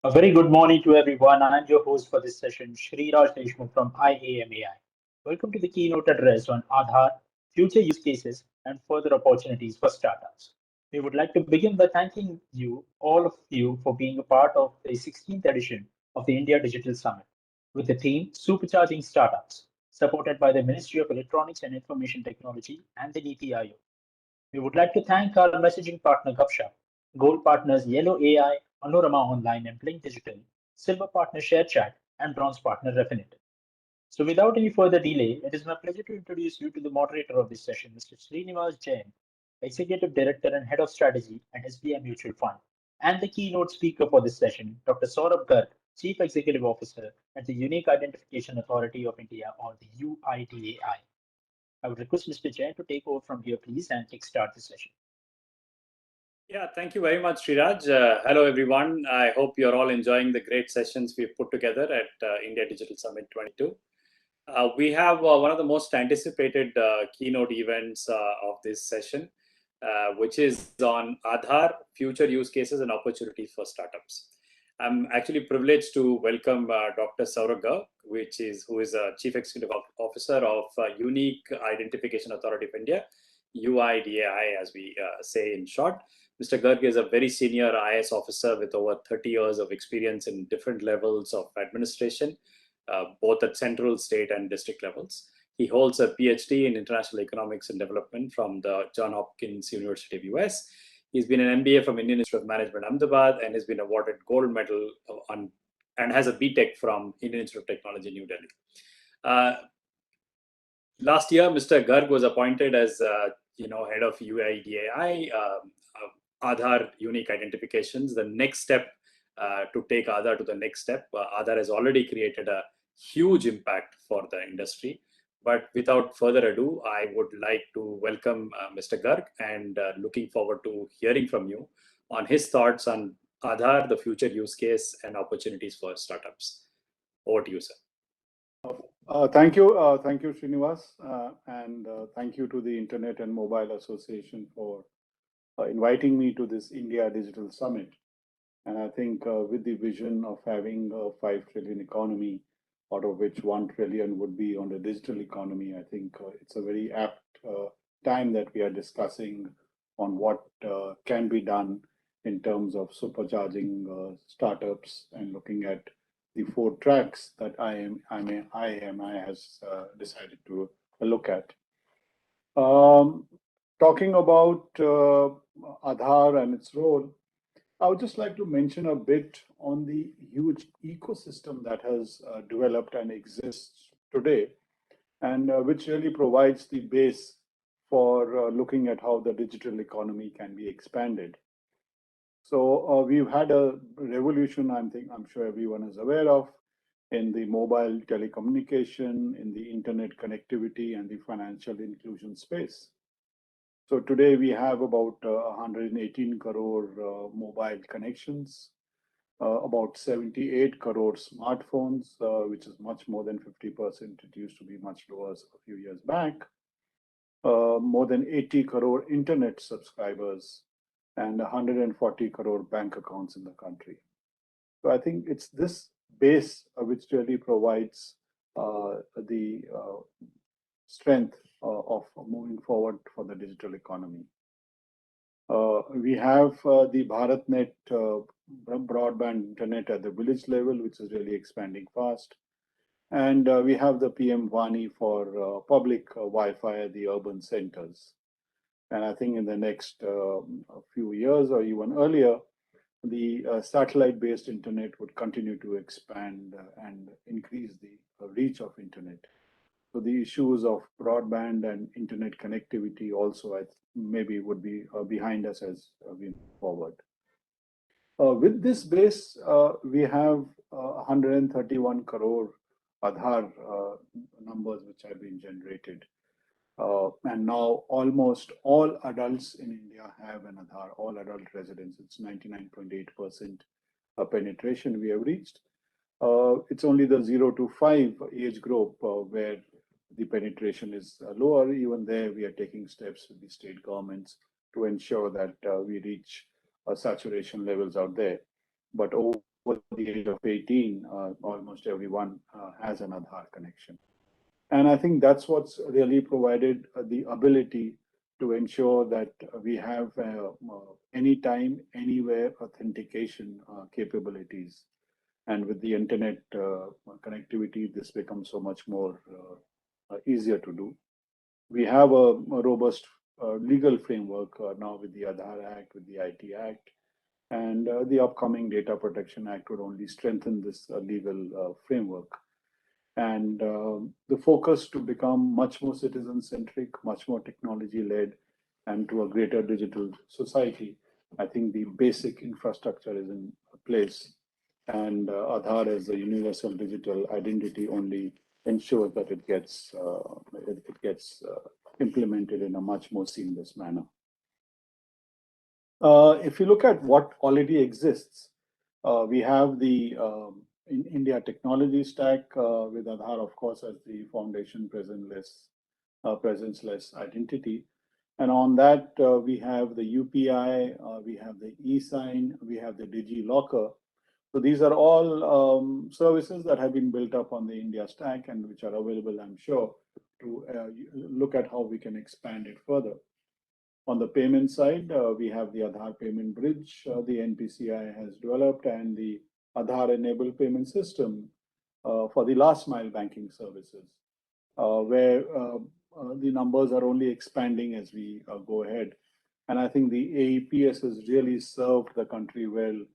A very good morning to everyone. I'm your host for this session, Sriraj Deshmukh from IAMAI. Welcome to the keynote address on Aadhaar, future use cases, and further opportunities for startups. We would like to begin by thanking you, all of you, for being a part of the 16th edition of the India Digital Summit with the theme Supercharging Startups, supported by the Ministry of Electronics and Information Technology and the NITI Aayog. We would like to thank our messaging partner Gupshup, gold partners Yellow AI, Panorama Online, and Blink Digital, silver partner ShareChat, and bronze partner Refinitiv. So without any further delay, it is my pleasure to introduce you to the moderator of this session, Mr. Srinivas Jain, Executive Director and Head of Strategy at SBI Mutual Fund, and the keynote speaker for this session, Dr. Saurabh Garg, Chief Executive Officer at the Unique Identification Authority of India, or the UIDAI. I would request Mr. Jain to take over from here, please, and kickstart the session. Yeah, thank you very much, Sriraj. Hello, everyone. I hope you're all enjoying the great sessions we've put together at India Digital Summit 22. We have one of the most anticipated keynote events of this session, which is on Aadhaar, future use cases and opportunities for startups. I'm actually privileged to welcome Dr. Saurabh Garg, who is a Chief Executive Officer of Unique Identification Authority of India, UIDAI, as we say in short. Mr. Garg is a very senior IAS officer with over 30 years of experience in different levels of administration, both at central, state, and district levels. He holds a PhD in International Economics and Development from the Johns Hopkins University of US. He's been an MBA from Indian Institute of Management, Ahmedabad, and has been awarded gold medal and has a BTech from Indian Institute of Technology, New Delhi. Last year, Mr. Garg was appointed as head of UIDAI, Aadhaar unique identifications. The next step to take Aadhaar to the next step. Aadhaar has already created a huge impact for the industry. But without further ado, I would like to welcome Mr. Garg and looking forward to hearing from you on his thoughts on Aadhaar, the future use case and opportunities for startups. Over to you, sir. Thank you, Srinivas, and thank you to the Internet and Mobile Association for inviting me to this India Digital Summit. And I think with the vision of having a 5 trillion economy, out of which 1 trillion would be on the digital economy, I think it's a very apt time that we are discussing on what can be done in terms of supercharging startups and looking at the 4 tracks that IAMAI has decided to look at. Talking about Aadhaar and its role, I would just like to mention a bit on the huge ecosystem that has developed and exists today, and which really provides the base for looking at how the digital economy can be expanded. So we've had a revolution, I'm sure everyone is aware of, in the mobile telecommunication, in the internet connectivity, and the financial inclusion space. So today we have about 118 crore mobile connections, about 78 crore smartphones, which is much more than 50%. It used to be much lower a few years back. More than 80 crore internet subscribers and 140 crore bank accounts in the country. So I think it's this base which really provides the strength of moving forward for the digital economy. We have the BharatNet broadband internet at the village level, which is really expanding fast. And we have the PM Vani for public Wi-Fi at the urban centers. And I think in the next few years or even earlier, the satellite-based internet would continue to expand and increase the reach of internet. So the issues of broadband and internet connectivity also maybe would be behind us as we move forward. With this base, we have 131 crore Aadhaar numbers which have been generated. And now almost all adults in India have an Aadhaar, all adult residents. It's 99.8% penetration we have reached. It's only the 0 to 5 age group where the penetration is lower. Even there, we are taking steps with the state governments to ensure that we reach saturation levels out there. But overall, over the age of 18, almost everyone has an Aadhaar connection. And I think that's what's really provided the ability to ensure that we have anytime, anywhere authentication capabilities. And with the internet connectivity, this becomes so much more easier to do. We have a robust legal framework now with the Aadhaar Act, with the IT Act, and the upcoming Data Protection Act would only strengthen this legal framework. And the focus to become much more citizen-centric, much more technology-led, and to a greater digital society. I think the basic infrastructure is in place, and Aadhaar as a universal digital identity only ensures that it gets implemented in a much more seamless manner. If you look at what already exists, we have the in India technology stack with Aadhaar, of course, as the foundation presence-less identity. And on that, we have the UPI, we have the e-sign, we have the DigiLocker. So these are all services that have been built up on the India stack and which are available, I'm sure, to look at how we can expand it further. On the payment side, we have the Aadhaar payment bridge the NPCI has developed and the Aadhaar-enabled payment system for the last mile banking services, where the numbers are only expanding as we go ahead. And I think the AEPS has really served the country well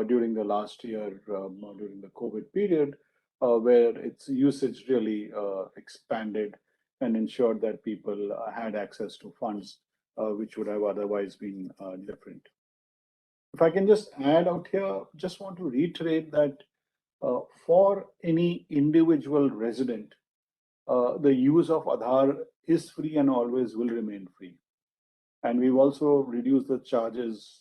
during the last year, during the COVID period, where its usage really expanded and ensured that people had access to funds which would have otherwise been different. If I can just add out here, just want to reiterate that for any individual resident, the use of Aadhaar is free and always will remain free. And we've also reduced the charges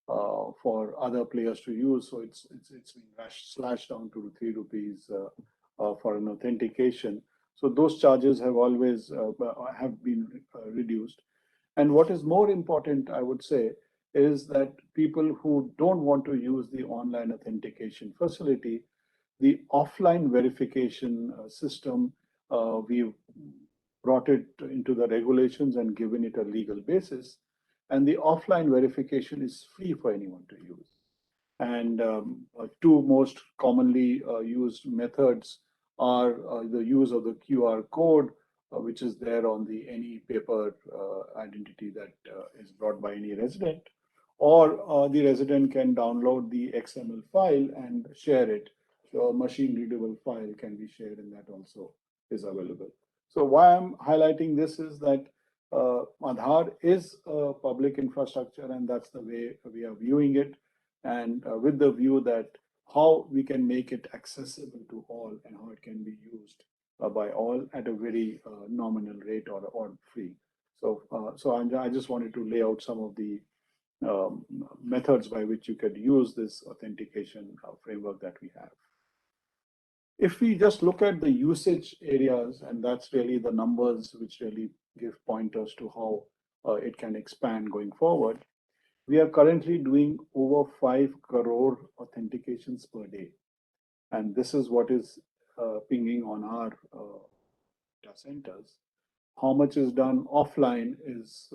for other players to use. So it's been slashed down to 3 rupees for an authentication. So those charges have always have been reduced. And what is more important, I would say, is that people who don't want to use the online authentication facility, the offline verification system, we've brought it into the regulations and given it a legal basis. And the offline verification is free for anyone to use. And two most commonly used methods are the use of the QR code, which is there on any paper identity that is brought by any resident, or the resident can download the XML file and share it. So a machine readable file can be shared, and that also is available. So why I'm highlighting this is that Aadhaar is a public infrastructure, and that's the way we are viewing it, and with the view that how we can make it accessible to all and how it can be used by all at a very nominal rate or free. So, I just wanted to lay out some of the methods by which you could use this authentication framework that we have. If we just look at the usage areas, and that's really the numbers which really give pointers to how it can expand going forward, we are currently doing over 5 crore authentications per day. And this is what is pinging on our data centers. How much is done offline is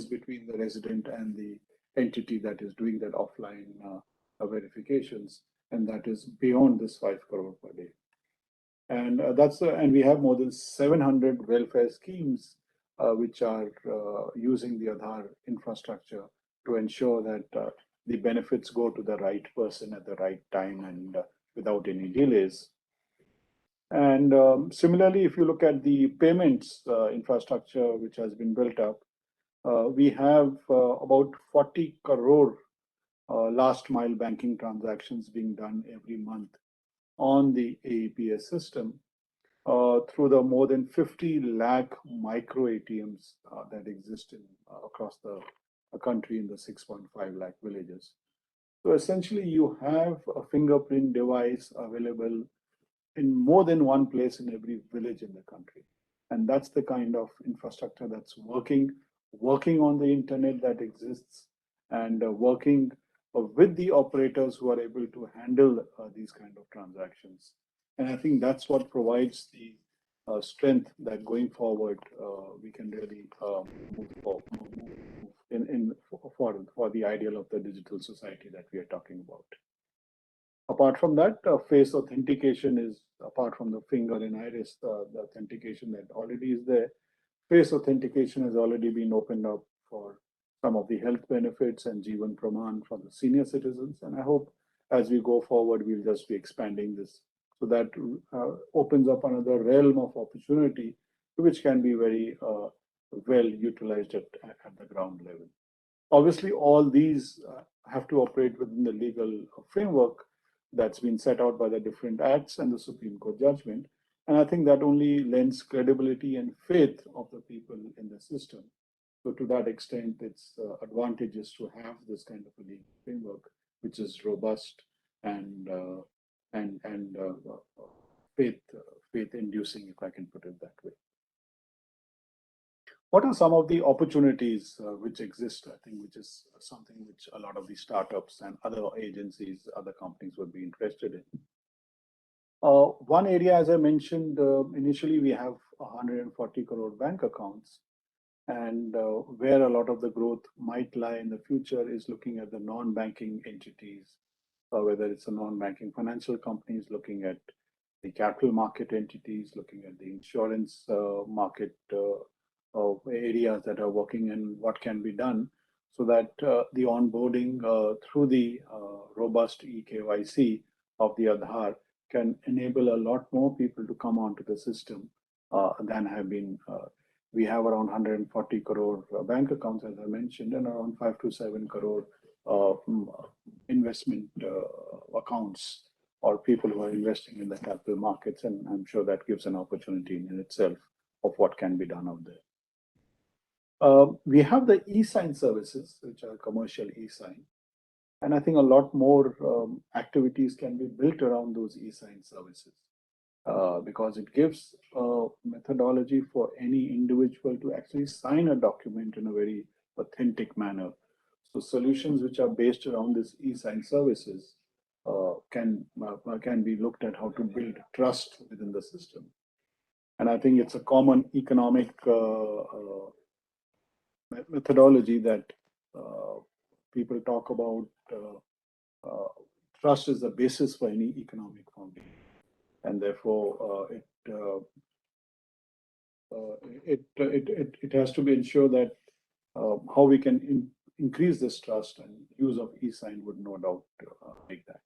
between the resident and the entity that is doing that offline verifications, and that is beyond this 5 crore per day. And and we have more than 700 welfare schemes which are using the Aadhaar infrastructure to ensure that the benefits go to the right person at the right time and without any delays. And similarly, if you look at the payments infrastructure which has been built up, we have about 40 crore last mile banking transactions being done every month on the AEPS system through the more than 50 lakh micro ATMs that exist across the country in the 6.5 lakh villages. So essentially, you have a fingerprint device available in more than one place in every village in the country. And that's the kind of infrastructure that's working on the internet that exists and working with the operators who are able to handle these kind of transactions. And I think that's what provides the strength that going forward we can really move for the ideal of the digital society that we are talking about. Apart from that, face authentication is, apart from the finger and iris, the authentication that already is there. Face authentication has already been opened up for some of the health benefits and Jeevan Praman for the senior citizens. And I hope as we go forward, we'll just be expanding this. So that opens up another realm of opportunity, which can be very well utilized at the ground level. Obviously, all these have to operate within the legal framework that's been set out by the different acts and the Supreme Court judgment. And I think that only lends credibility and faith of the people in the system. So to that extent, it's advantageous to have this kind of a legal framework, which is robust and faith-inducing, if I can put it that way. What are some of the opportunities which exist? I think which is something which a lot of the startups and other agencies, other companies would be interested in. One area, as I mentioned, initially we have 140 crore bank accounts, and where a lot of the growth might lie in the future is looking at the non-banking entities, whether it's a non-banking financial companies, looking at the capital market entities, looking at the insurance market areas that are working and what can be done so that the onboarding through the robust eKYC of the Aadhaar can enable a lot more people to come onto the system than have been. We have around 140 crore bank accounts, as I mentioned, and around 5 to 7 crore investment accounts or people who are investing in the capital markets. And I'm sure that gives an opportunity in itself of what can be done out there. We have the e-sign services, which are commercial e-sign. And I think a lot more activities can be built around those e-sign services because it gives a methodology for any individual to actually sign a document in a very authentic manner. So solutions which are based around this e-sign services can be looked at how to build trust within the system. And I think it's a common economic methodology that people talk about. Trust is the basis for any economic foundation, and therefore it has to be ensured that how we can increase this trust, and use of e-sign would no doubt make that.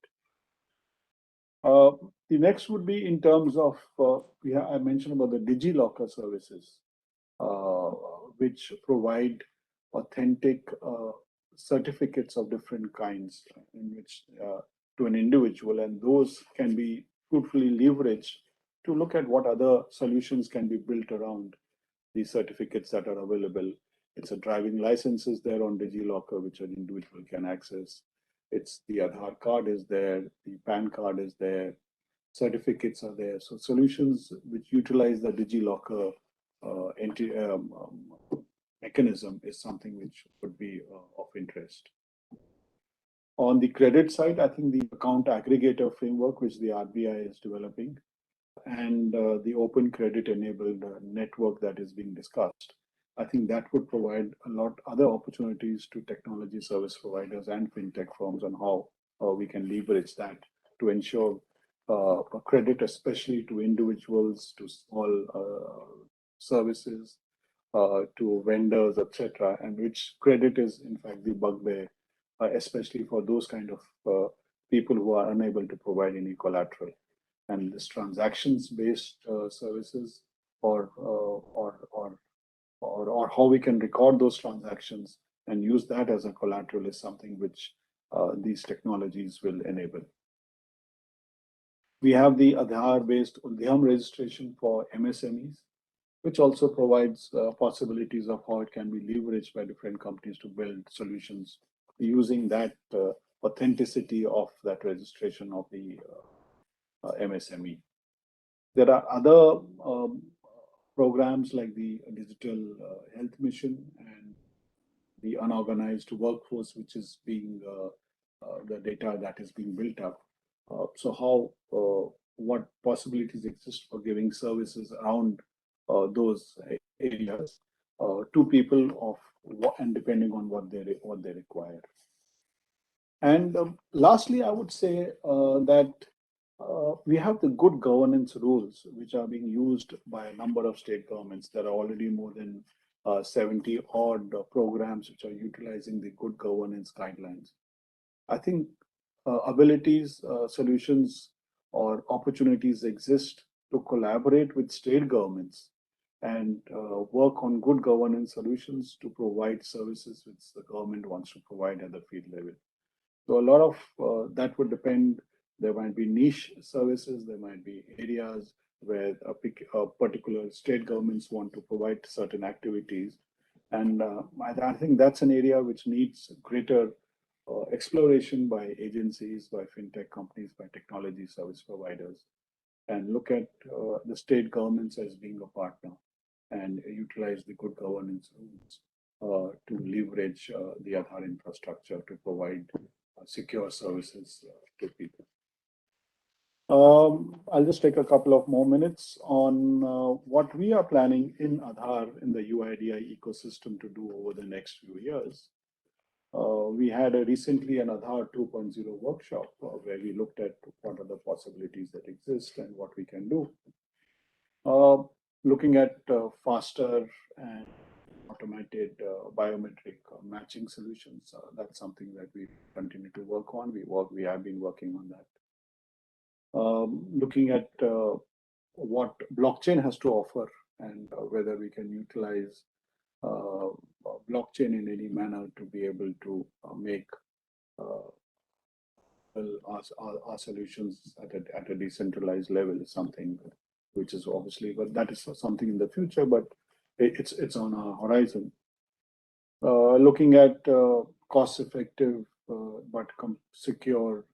The next would be in terms of I mentioned about the DigiLocker services, which provide authentic certificates of different kinds in which to an individual, and those can be fruitfully leveraged to look at what other solutions can be built around these certificates that are available. It's a driving licenses there on DigiLocker, which an individual can access. It's the Aadhaar card is there, the PAN card is there, certificates are there. So solutions which utilize the DigiLocker mechanism is something which would be of interest. On the credit side, I think the account aggregator framework, which the RBI is developing, and the open credit enabled network that is being discussed, I think that would provide a lot other opportunities to technology service providers and fintech firms on how we can leverage that to ensure credit, especially to individuals, to small services, to vendors, etc., and which credit is in fact the bugbear, especially for those kind of people who are unable to provide any collateral. And this transactions-based services, or how we can record those transactions and use that as a collateral, is something which these technologies will enable. We have the Aadhaar-based Udyam registration for MSMEs, which also provides possibilities of how it can be leveraged by different companies to build solutions using that authenticity of that registration of the MSME. There are other programs like the Digital Health Mission and the unorganized workforce, which is being the data that is being built up. So how, what possibilities exist for giving services around those areas to people and depending on what they require. And lastly, I would say that we have the good governance rules which are being used by a number of state governments. There are already more than 70 odd programs which are utilizing the good governance guidelines. I think abilities, solutions, or opportunities exist to collaborate with state governments and work on good governance solutions to provide services which the government wants to provide at the field level. So a lot of that would depend. There might be niche services, there might be areas where a particular state governments want to provide certain activities. And I think that's an area which needs greater exploration by agencies, by fintech companies, by technology service providers, and look at the state governments as being a partner and utilize the good governance rules to leverage the Aadhaar infrastructure to provide secure services to people. I'll just take a couple of more minutes on what we are planning in Aadhaar in the UIDAI ecosystem to do over the next few years. We had recently an Aadhaar 2.0 workshop where we looked at what are the possibilities that exist and what we can do. Looking at faster and automated biometric matching solutions, that's something that we continue to work on. We have been working on that. Looking at what blockchain has to offer and whether we can utilize blockchain in any manner to be able to make our solutions at a decentralized level is something which is obviously, but that is something in the future, but it's on our horizon. Looking at cost-effective but secure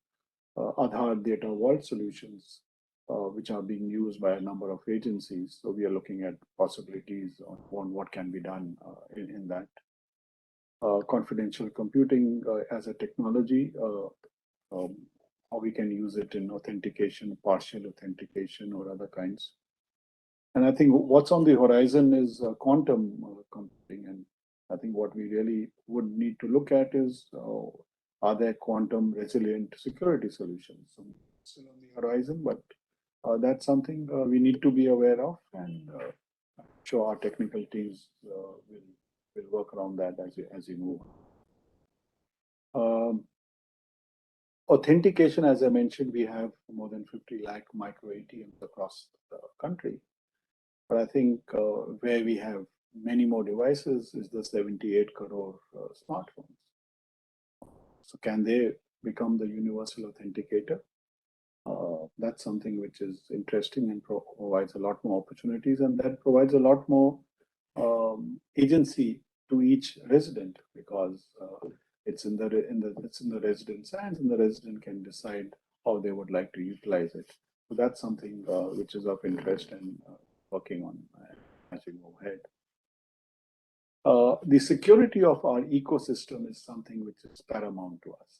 Aadhaar data vault solutions, which are being used by a number of agencies. So we are looking at possibilities on what can be done in that. Confidential computing as a technology, how we can use it in authentication, partial authentication, or other kinds. And I think what's on the horizon is quantum computing. And I think what we really would need to look at is are there quantum resilient security solutions? So still on the horizon, but that's something we need to be aware of, and I'm sure our technical teams will work around that as we move. Authentication, as I mentioned, we have more than 50 lakh micro ATMs across the country. But I think where we have many more devices is the 78 crore smartphones. So can they become the universal authenticator? That's something which is interesting and provides a lot more opportunities, and that provides a lot more agency to each resident, because it's in the resident's hands, and the resident can decide how they would like to utilize it. So that's something which is of interest and working on as we move ahead. The security of our ecosystem is something which is paramount to us.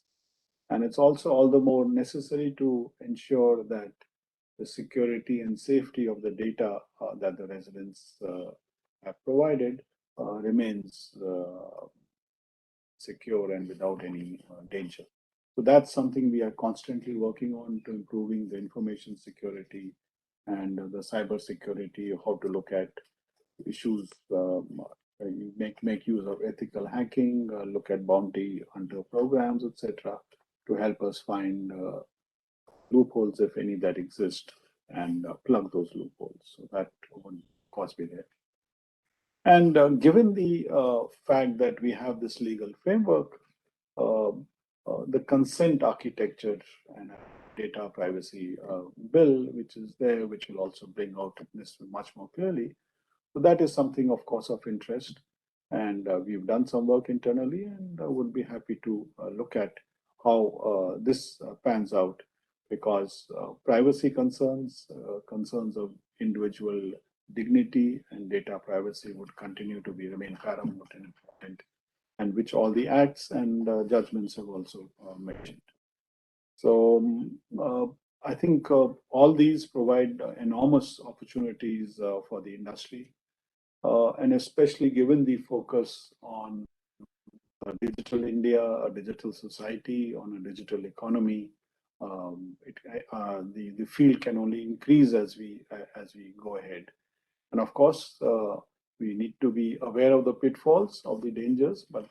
And it's also all the more necessary to ensure that the security and safety of the data that the residents have provided remains secure and without any danger. So that's something we are constantly working on, to improving the information security and the cyber security, how to look at issues, make use of ethical hacking, look at bounty hunter programs, etc., to help us find loopholes, if any, that exist, and plug those loopholes. So that would, of course, be there. And given the fact that we have this legal framework, the consent architecture and data privacy bill, which is there, which will also bring out this much more clearly. So that is something, of course, of interest. And we've done some work internally, and would be happy to look at how this pans out, because privacy concerns, concerns of individual dignity and data privacy would continue to remain paramount and important and which all the acts and judgments have also mentioned. So I think all these provide enormous opportunities for the industry, and especially given the focus on digital India, a digital society, on a digital economy. The field can only increase as we go ahead. And of course, we need to be aware of the pitfalls, of the dangers, but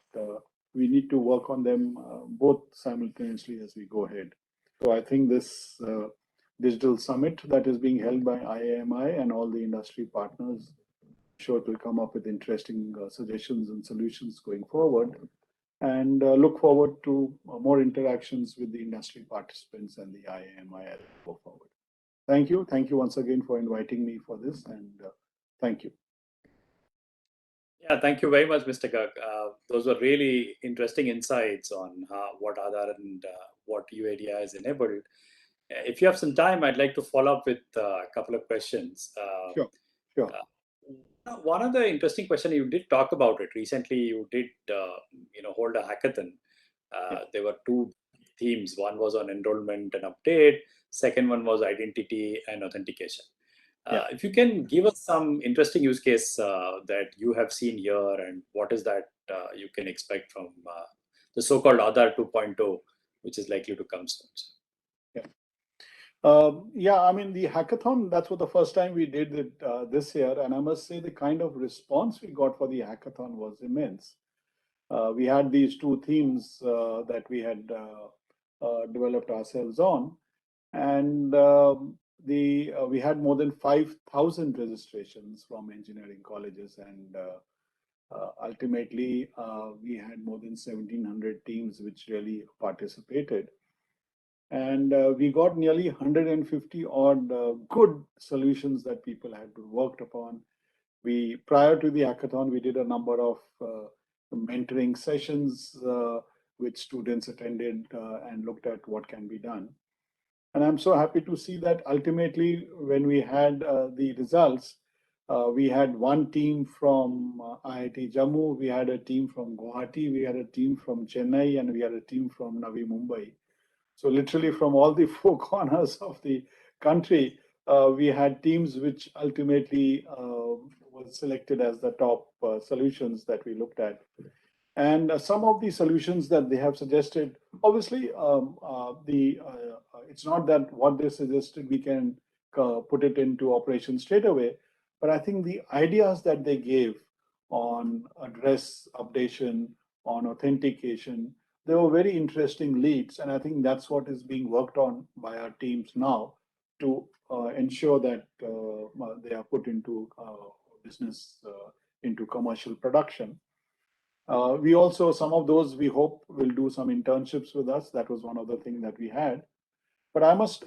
we need to work on them both simultaneously as we go ahead. So I think this digital summit that is being held by IAMI and all the industry partners, sure it will come up with interesting suggestions and solutions going forward, and look forward to more interactions with the industry participants and the IAMI as we go forward. Thank you. Thank you once again for inviting me for this, and thank you. Yeah, thank you very much, Mr. Garg. Those were really interesting insights on what Aadhaar and what UIDAI has enabled. If you have some time, I'd like to follow up with a couple of questions. Sure. One of the interesting questions, you did talk about it recently. You did, hold a hackathon. There were two themes. One was on enrollment and update. Second one was identity and authentication. If you can give us some interesting use case that you have seen here, and what is that you can expect from the so-called Aadhaar 2.0, which is likely to come soon. I mean, the hackathon, that's what the first time we did it this year. And I must say the kind of response we got for the hackathon was immense. We had these two themes that we had developed ourselves on. And we had more than 5,000 registrations from engineering colleges. And ultimately, we had more than 1,700 teams which really participated. And we got nearly 150 odd good solutions that people had worked upon. Prior to the hackathon, we did a number of mentoring sessions which students attended and looked at what can be done. And I'm so happy to see that ultimately, when we had the results, we had one team from IIT Jammu, we had a team from Guwahati, we had a team from Chennai, and we had a team from Navi Mumbai. So literally from all the four corners of the country, we had teams which ultimately was selected as the top solutions that we looked at. And some of the solutions that they have suggested, obviously, it's not that what they suggested we can put it into operation straight away, but I think the ideas that they gave on address updation, on authentication, they were very interesting leads, and I think that's what is being worked on by our teams now to ensure that they are put into business, into commercial production. We also, some of those we hope will do some internships with us. That was one of the things that we had. But I must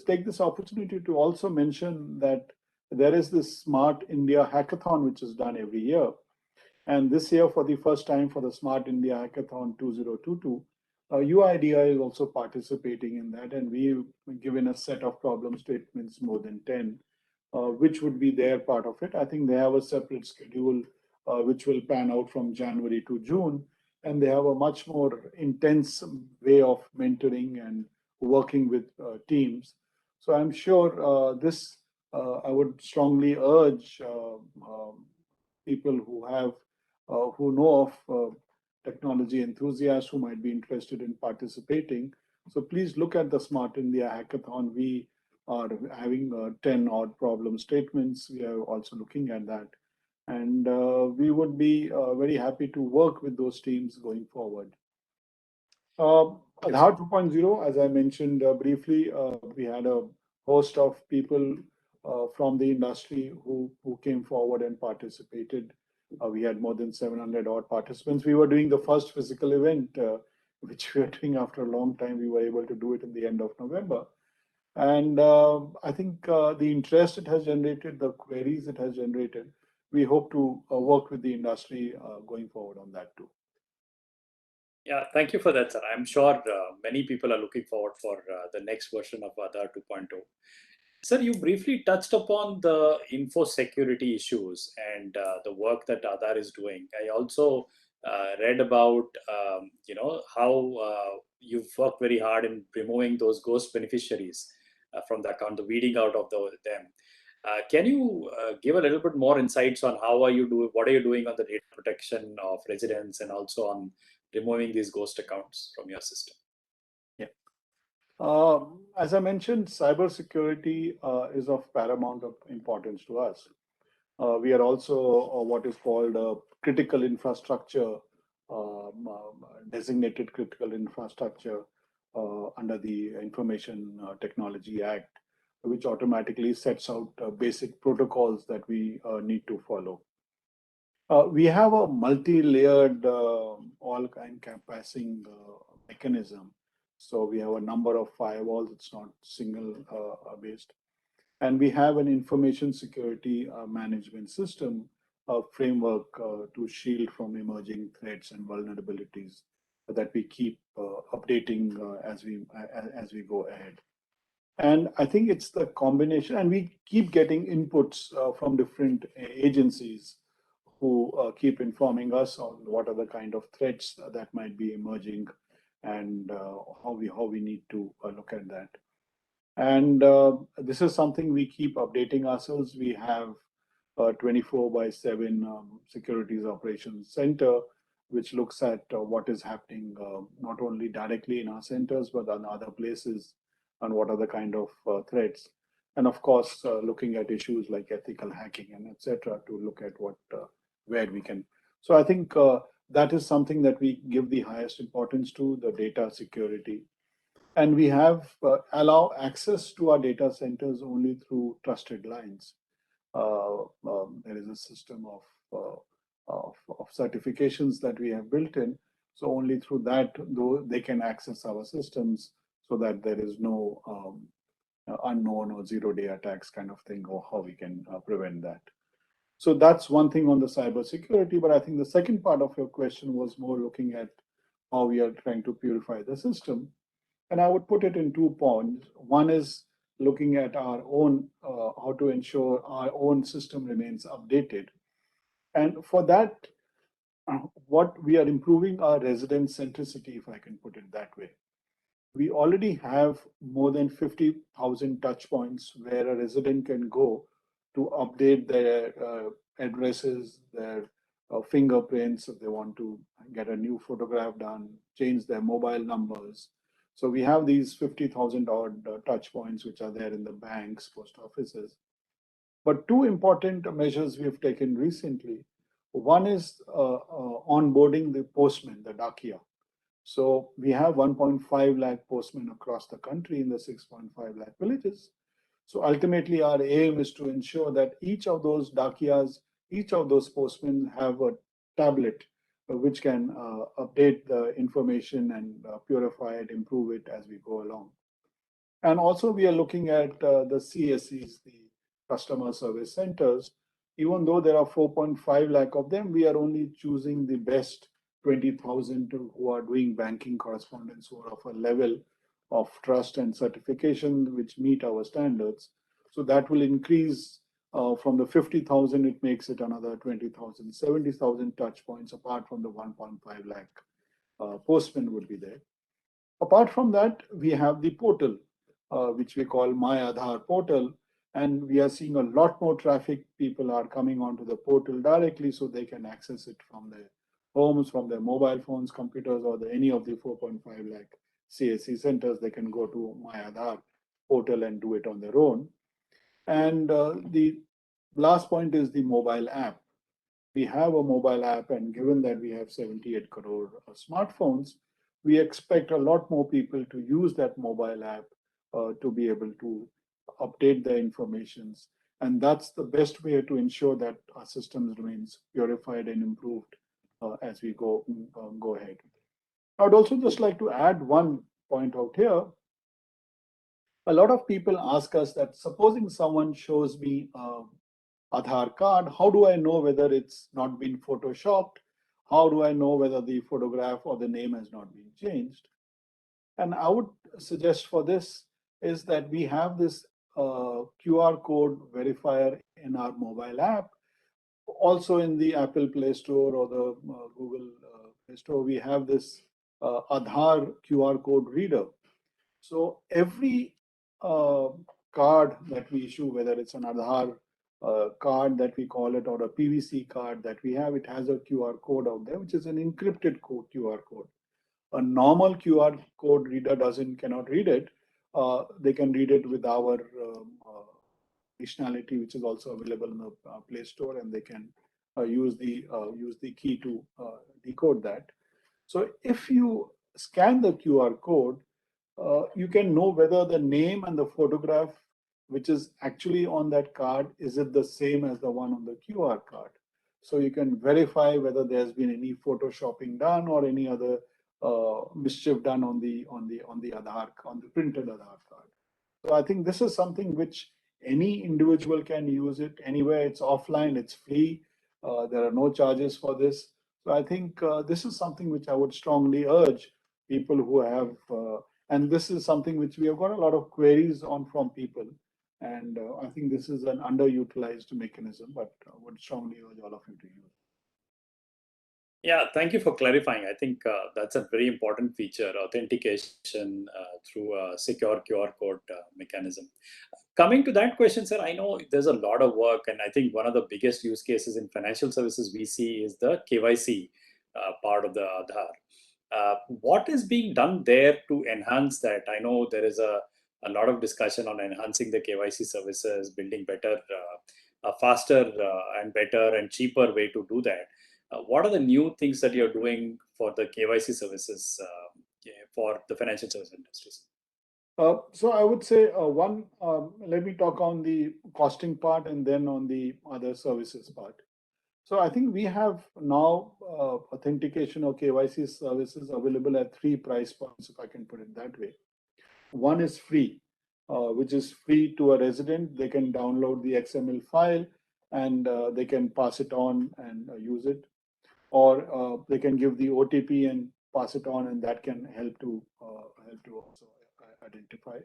take this opportunity to also mention that there is this Smart India Hackathon, which is done every year. And this year, for the first time for the Smart India Hackathon 2022, UIDAI is also participating in that. And we've given a set of problem statements, more than 10, which would be their part of it. I think they have a separate schedule, which will pan out from January to June. And they have a much more intense way of mentoring and working with teams. So I'm sure I would strongly urge people who know of technology enthusiasts who might be interested in participating. So please look at the Smart India Hackathon. We are having 10 odd problem statements. We are also looking at that. And we would be very happy to work with those teams going forward. Aadhaar 2.0, as I mentioned briefly, we had a host of people from the industry who came forward and participated. We had more than 700 odd participants. We were doing the first physical event, which we were doing after a long time. We were able to do it in the end of November. And I think the interest it has generated, the queries it has generated, we hope to work with the industry going forward on that too. Yeah, thank you for that, sir. I'm sure many people are looking forward for the next version of Aadhaar 2.0. Sir, you briefly touched upon the info security issues and the work that Aadhaar is doing. I also read about how you've worked very hard in removing those ghost beneficiaries from the account, the weeding out of them. Can you give a little bit more insights on what are you doing on the data protection of residents and also on removing these ghost accounts from your system? Yeah. As I mentioned, cybersecurity is of paramount importance to us. We are also what is called a critical infrastructure, designated critical infrastructure under the Information Technology Act, which automatically sets out basic protocols that we need to follow. We have a multi-layered, all-encompassing mechanism. So we have a number of firewalls. It's not single based. And we have an information security management system, a framework to shield from emerging threats and vulnerabilities that we keep updating as we go ahead. And I think it's the combination, and we keep getting inputs from different agencies who keep informing us on what are the kind of threats that might be emerging and how we need to look at that. And this is something we keep updating ourselves. We have a 24/7 securities operations center, which looks at what is happening not only directly in our centers, but on other places, and what are the kind of threats. And of course, looking at issues like ethical hacking and etc. to look at where we can. So I think that is something that we give the highest importance to, the data security. And we have allow access to our data centers only through trusted lines. There is a system of certifications that we have built in. So only through that, though, they can access our systems so that there is no unknown or zero-day attacks kind of thing, or how we can prevent that. So that's one thing on the cybersecurity. But I think the second part of your question was more looking at how we are trying to purify the system. And I would put it in 2 points. One is looking at our own, how to ensure our own system remains updated. And for that, what we are improving our resident centricity, if I can put it that way. We already have more than 50,000 touch points where a resident can go to update their addresses, their fingerprints, if they want to get a new photograph done, change their mobile numbers. So we have these 50,000 odd touch points which are there in the banks, post offices. But 2 important measures we have taken recently. One is onboarding the postman, the Dakia. So we have 1.5 lakh postmen across the country in the 6.5 lakh villages. So ultimately, our aim is to ensure that each of those Dakias, each of those postmen have a tablet which can update the information and purify it, improve it as we go along. And also we are looking at the CSCs, the customer service centers. Even though there are 4.5 lakh of them, we are only choosing the best 20,000 who are doing banking correspondence, who are of a level of trust and certification which meet our standards. So that will increase from the 50,000, it makes it another 20,000, 70,000 touch points apart from the 1.5 lakh postmen would be there. Apart from that, we have the portal, which we call My Aadhaar portal. And we are seeing a lot more traffic. People are coming onto the portal directly so they can access it from their homes, from their mobile phones, computers, or any of the 4.5 lakh CSC centers. They can go to My Aadhaar portal and do it on their own. And the last point is the mobile app. We have a mobile app, and given that we have 78 crore smartphones, we expect a lot more people to use that mobile app to be able to update their informations. And that's the best way to ensure that our systems remains purified and improved as we go ahead. I would also just like to add one point out here. A lot of people ask us that supposing someone shows me Aadhaar card, how do I know whether it's not been photoshopped? How do I know whether the photograph or the name has not been changed? And I would suggest for this is that we have this QR code verifier in our mobile app. Also in the Apple Play Store or the Google Play Store, we have this Aadhaar QR code reader. So every card that we issue, whether it's an Aadhaar card that we call it or a PVC card that we have, it has a QR code out there, which is an encrypted QR code. A normal QR code reader cannot read it. They can read it with our functionality, which is also available in the Play Store, and they can use the key to decode that. So if you scan the QR code, you can know whether the name and the photograph which is actually on that card, is it the same as the one on the QR card? So you can verify whether there's been any photoshopping done or any other mischief done on the Aadhaar, on the printed Aadhaar card. So I think this is something which any individual can use it anywhere. It's offline, it's free. There are no charges for this. So I think this is something which I would strongly urge people who have, and this is something which we have got a lot of queries on from people. And I think this is an underutilized mechanism, but I would strongly urge all of you to use it. Yeah, thank you for clarifying. I think that's a very important feature, authentication through a secure QR code mechanism. Coming to that question, sir, I know there's a lot of work, and I think one of the biggest use cases in financial services we see is the KYC part of the Aadhaar. What is being done there to enhance that? I know there is a lot of discussion on enhancing the KYC services, building better, faster and better and cheaper way to do that. What are the new things that you're doing for the KYC services for the financial service industries? So I would say let me talk on the costing part and then on the other services part. So I think we have now authentication or KYC services available at 3 price points, if I can put it that way. One is free, which is free to a resident. They can download the XML file and they can pass it on and use it. Or they can give the OTP and pass it on, and that can help to also identify.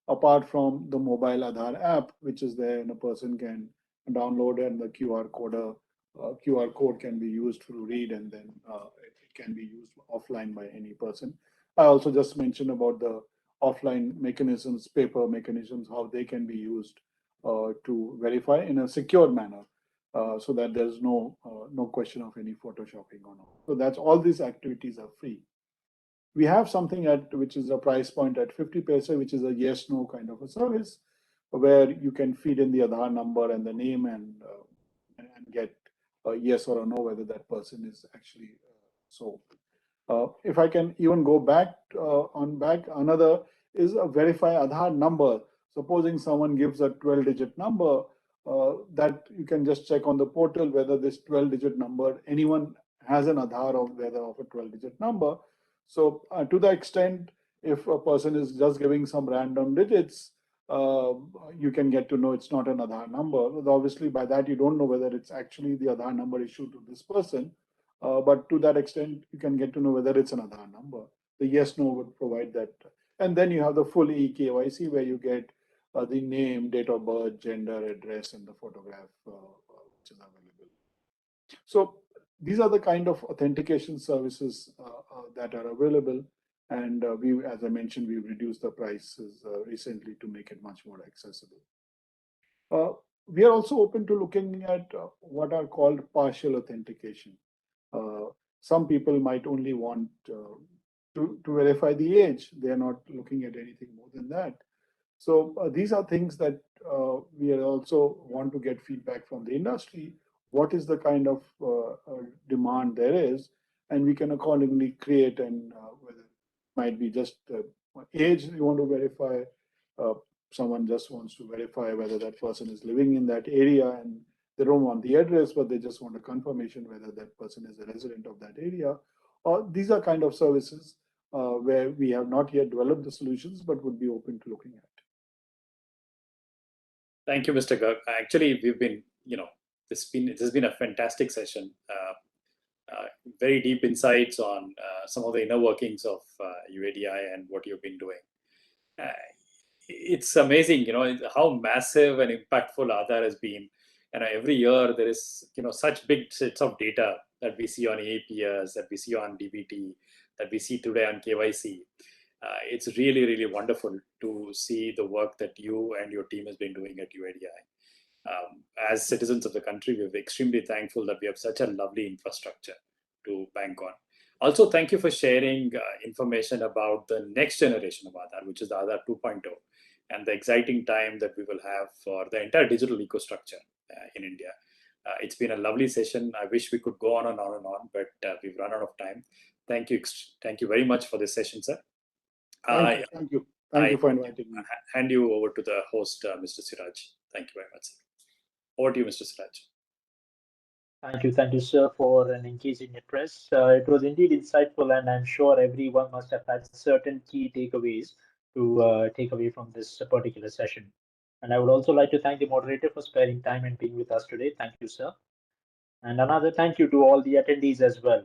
Apart from the mobile Aadhaar app, which is there, and a person can download it, and the QR code can be used to read, and then it can be used offline by any person. I also just mentioned about the offline mechanisms, paper mechanisms, how they can be used to verify in a secure manner. So that there's no question of any photoshopping or not. So that's all these activities are free. We have something which is a price point at 50 paisa, which is a yes/no kind of a service, where you can feed in the Aadhaar number and the name and get a yes or a no whether that person is actually so. If I can even go back, another is a verify Aadhaar number. Supposing someone gives a 12-digit number, that you can just check on the portal whether this 12-digit number, anyone has an Aadhaar of a 12-digit number. So to the extent, if a person is just giving some random digits, you can get to know it's not an Aadhaar number. Obviously, by that, you don't know whether it's actually the Aadhaar number issued to this person. But to that extent, you can get to know whether it's an Aadhaar number. The yes/no would provide that. And then you have the full eKYC where you get the name, date of birth, gender, address, and the photograph which is available. So these are the kind of authentication services that are available. And as I mentioned, we've reduced the prices recently to make it much more accessible. We are also open to looking at what are called partial authentication. Some people might only want to verify the age. They're not looking at anything more than that. So these are things that we also want to get feedback from the industry. What is the kind of demand there is, and we can accordingly create, and whether it might be just age you want to verify, someone just wants to verify whether that person is living in that area and they don't want the address, but they just want a confirmation whether that person is a resident of that area. These are kind of services where we have not yet developed the solutions, but would be open to looking at. Thank you, Mr. Garg. Actually, we've been, this has been a fantastic session. Very deep insights on some of the inner workings of UIDAI and what you've been doing. It's amazing, how massive and impactful Aadhaar has been. And every year there is such big sets of data that we see on APS, that we see on DBT, that we see today on KYC. It's really, really wonderful to see the work that you and your team has been doing at UIDAI. As citizens of the country, we're extremely thankful that we have such a lovely infrastructure to bank on. Also, thank you for sharing information about the next generation of Aadhaar, which is the Aadhaar 2.0, and the exciting time that we will have for the entire digital ecosystem in India. It's been a lovely session. I wish we could go on and on and on, but we've run out of time. Thank you very much for this session, sir. Thank you for inviting me. Hand you over to the host, Mr. Siraj. Thank you very much, sir. Over to you, Mr. Siraj. Thank you, sir, for an engaging address. It was indeed insightful, and I'm sure everyone must have had certain key takeaways to take away from this particular session. And I would also like to thank the moderator for sparing time and being with us today. Thank you, sir. And another thank you to all the attendees as well.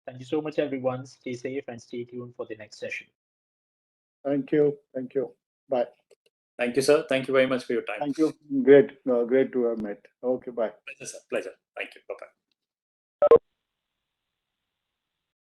Thank you so much, everyone. Stay safe and stay tuned for the next session. Thank you. Bye. Thank you, sir. Thank you very much for your time. Thank you. Great to have met. Okay, bye. Pleasure, sir. Pleasure. Thank you. Bye-bye.